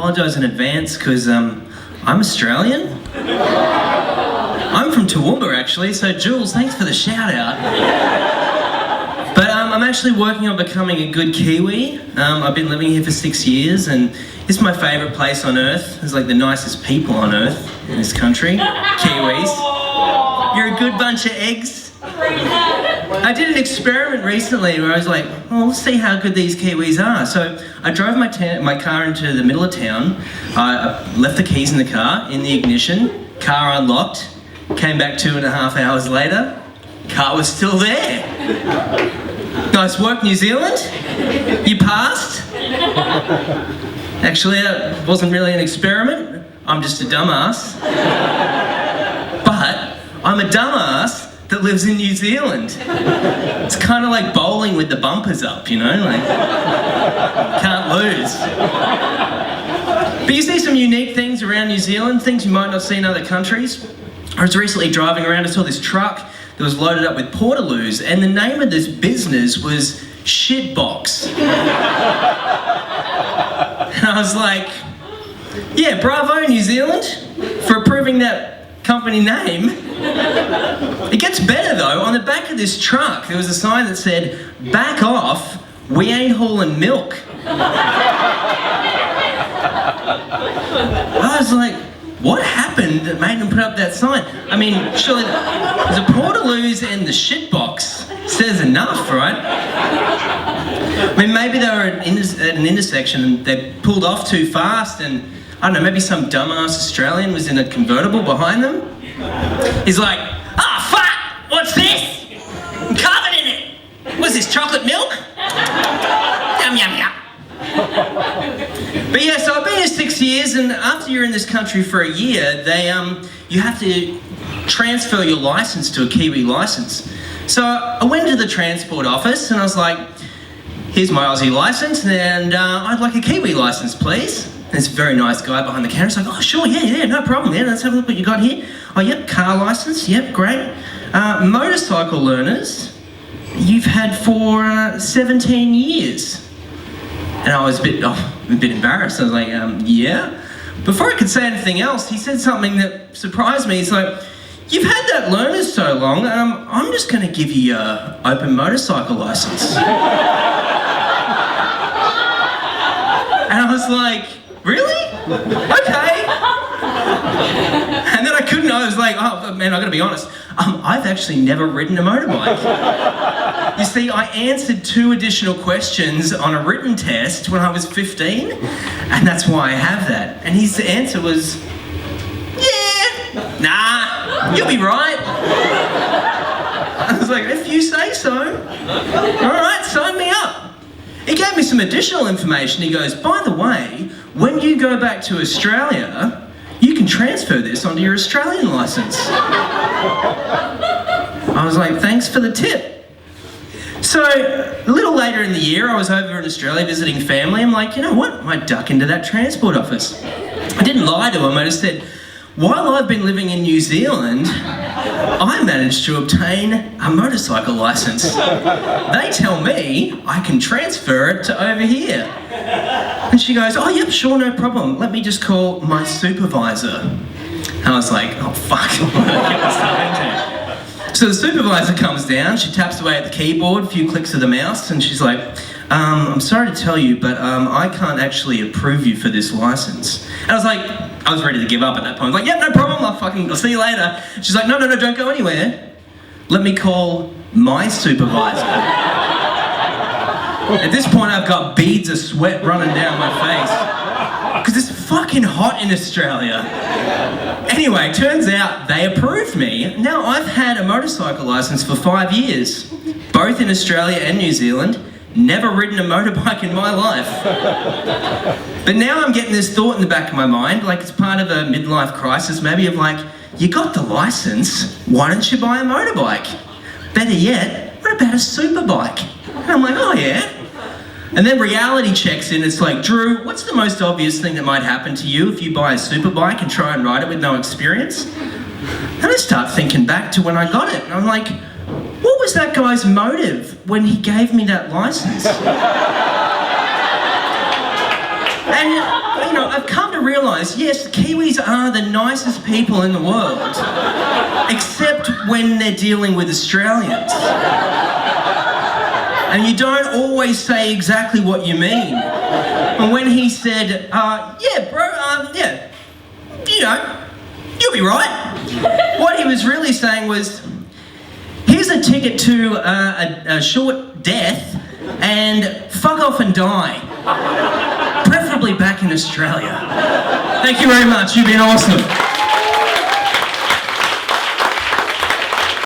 apologise in advance because I'm Australian. I'm from Toowoomba actually, so Jules, thanks for the shout out. But I'm actually working on becoming a good Kiwi. I've been living here for 6 years and it's my favourite place on earth. There's like the nicest people on earth in this country. Kiwis. You're a good bunch of eggs. I did an experiment recently where I was like, oh, let's see how good these Kiwis are. So I drove my car into the middle of town. I left the keys in the car, in the ignition, car unlocked, came back 2.5 hours later, car was still there. Nice work, New Zealand. You passed. Actually, that wasn't really an experiment. I'm just a dumbass. But I'm a dumbass that lives in New Zealand. It's kind of like bowling with the bumpers up, you know? Like, can't lose. But you see some unique things around New Zealand, things you might not see in other countries. I was recently driving around, I saw this truck that was loaded up with portaloos, and the name of this business was Shitbox. And I was like, yeah, bravo New Zealand for approving that company name. It gets better though. On the back of this truck there was a sign that said, back off, we ain't hauling milk. I was like, what happened that made them put up that sign? I mean, surely the portaloos and the shitbox says enough, right? I mean, maybe they were at an intersection and they pulled off too fast and I don't know, maybe some dumbass Australian was in a convertible behind them. He's like, ah, fuck, what's this? I'm covered in it. What's this, chocolate milk? Yum, yum, yum. But yeah, so I've been here 6 years, and after you're in this country for a year, you have to transfer your license to a Kiwi license. So I went to the transport office and I was like, here's my Aussie license and I'd like a Kiwi license, please. And this very nice guy behind the counter is like, oh sure, yeah, no problem, yeah, let's have a look what you got here. Oh yep, car license, yep, great. Motorcycle learners, you've had for 17 years. And I was a bit embarrassed. I was like, yeah. Before I could say anything else, he said something that surprised me. He's like, you've had that learner so long, I'm just going to give you your open motorcycle license. And I was like, really? Okay. And then I was like, oh man, I gotta be honest, I've actually never ridden a motorbike. You see, I answered 2 additional questions on a written test when I was 15, and that's why I have that. And his answer was, yeah, nah, you'll be right. I was like, if you say so, all right, sign me up. He gave me some additional information. He goes, by the way, when you go back to Australia, you can transfer this onto your Australian license. I was like, thanks for the tip. So a little later in the year, I was over in Australia visiting family. I'm like, you know what? I might duck into that transport office. I didn't lie to him. I just said, while I've been living in New Zealand, I managed to obtain a motorcycle license. They tell me I can transfer it to over here. And she goes, oh yep, sure, no problem. Let me just call my supervisor. And I was like, oh fuck, what did I get myself into? So the supervisor comes down, she taps away at the keyboard, a few clicks of the mouse, and she's like, I'm sorry to tell you, but I can't actually approve you for this license. And I was like, I was ready to give up at that point. I was like, yep, no problem, I'll see you later. She's like, no, don't go anywhere. Let me call my supervisor. At this point, I've got beads of sweat running down my face. Because it's fucking hot in Australia. Anyway, turns out they approved me. Now I've had a motorcycle license for 5 years, both in Australia and New Zealand. Never ridden a motorbike in my life. But now I'm getting this thought in the back of my mind, like it's part of a midlife crisis maybe, of like, you got the license, why don't you buy a motorbike? Better yet, what about a superbike? And I'm like, oh yeah. And then reality checks in, it's like, Drew, what's the most obvious thing that might happen to you if you buy a superbike and try and ride it with no experience? And I start thinking back to when I got it, and I'm like, what was that guy's motive when he gave me that license? And, you know, I've come realise, yes, Kiwis are the nicest people in the world, except when they're dealing with Australians. And you don't always say exactly what you mean. And when he said, yeah, bro, yeah, you know, you'll be right. What he was really saying was, here's a ticket to a short death and fuck off and die. Preferably back in Australia. Thank you very much, you've been awesome.